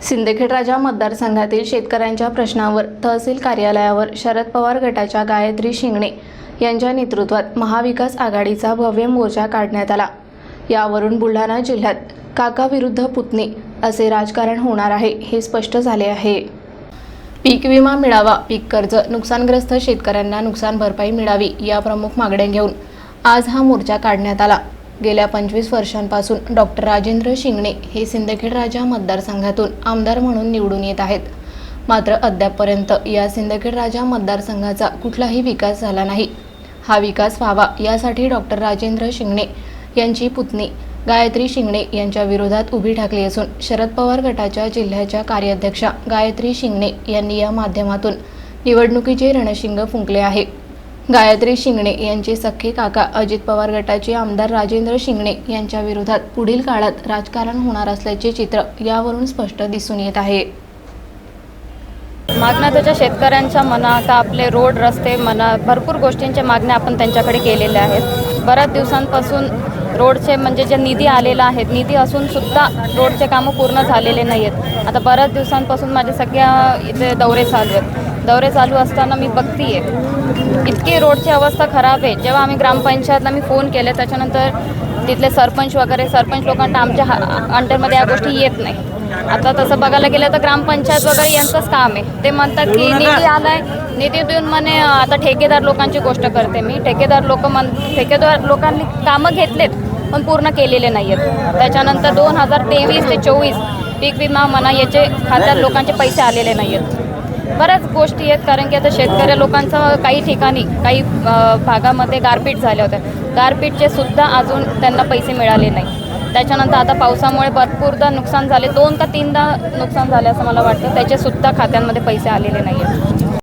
सिंदखेड राजा मतदारसंघातील शेतकऱ्यांच्या प्रश्नांवर तहसील कार्यालयावर शरद पवार गटाच्या गायत्री शिंगणे यांच्या नेतृत्वात महाविकास आघाडीचा भव्य मोर्चा काढण्यात आला। यावरून बुलढाणा जिल्ह्यात काका विरुद्ध पुतणी असे राजकारण होणार आहे हे स्पष्ट झाले आहे। पीक विमा मिळावा, पीक कर्ज, नुकसानग्रस्त शेतकऱ्यांना नुकसान भरपाई मिळावी या प्रमुख मागण्या घेऊन आज हा मोर्चा काढण्यात आला। गेल्या 25 वर्षांपासून डॉक्टर राजेंद्र शिंगणे हे सिंदखेड राजा मतदारसंघातून आमदार म्हणून निवडून येत आहेत। मात्र अद्यापपर्यंत या सिंदखेड राजा मतदारसंघाचा कुठलाही विकास झाला नाही। हा विकास व्हावा यासाठी डॉक्टर राजेंद्र शिंगणे यांची पुतणी गायत्री शिंगणे यांच्या विरोधात उभी ठाकली असून शरद पवार गटाच्या जिल्ह्याच्या कार्याध्यक्षा गायत्री शिंगणे यांनी या माध्यमातून निवडणुकीचे रणशिंग फुंकले आहे। गायत्री शिंगणे यांचे सख्खे काका अजित पवार गटाचे आमदार राजेंद्र शिंगणे यांच्या विरोधात पुढील काळात राजकारण होणार असल्याचे चित्र यावरून स्पष्ट दिसून येत आहे। मागण्या त्याच्या शेतकऱ्यांच्या मना, आता आपले रोड रस्ते मना, भरपूर गोष्टींच्या मागण्या आपण त्यांच्याकडे केलेल्या आहेत। बऱ्याच दिवसांपासून रोडचे म्हणजे जे निधी आलेला आहे, निधी असून सुद्धा रोडचे कामं पूर्ण झालेले नाही आहेत। आता बऱ्याच दिवसांपासून माझे सगळ्या इथे दौरे चालू आहेत। दौरे चालू असताना मी बघतीये इतकी रोडची अवस्था खराब आहे। जेव्हा आम्ही ग्रामपंचायतला मी फोन केले त्याच्यानंतर तिथले सरपंच लोकांना आमच्या अंडरमध्ये या गोष्टी येत नाही। आता तसं बघायला गेलं तर ग्रामपंचायत वगैरे यांचंच काम आहे। ते म्हणतात की निधी आलाय, निधी देऊन म्हणे आता ठेकेदार लोकांची गोष्ट करते मी। ठेकेदार लोकांनी कामं घेतलेत पण पूर्ण केलेले नाही आहेत। त्याच्यानंतर 2023 ते 24 पीक विमा म्हणा याचे खात्यात लोकांचे पैसे आलेले नाही आहेत। बऱ्याच गोष्टी आहेत, कारण की आता शेतकरी लोकांचं काही ठिकाणी काही भागामध्ये गारपीट झाल्या होत्या। गारपीटचे सुद्धा अजून त्यांना पैसे मिळाले नाही। त्याच्यानंतर आता पावसामुळे भरपूरदा नुकसान झाले, 2 का 3दा नुकसान झाले असं मला वाटतं, त्याचे सुद्धा खात्यांमध्ये पैसे आलेले नाही आहेत।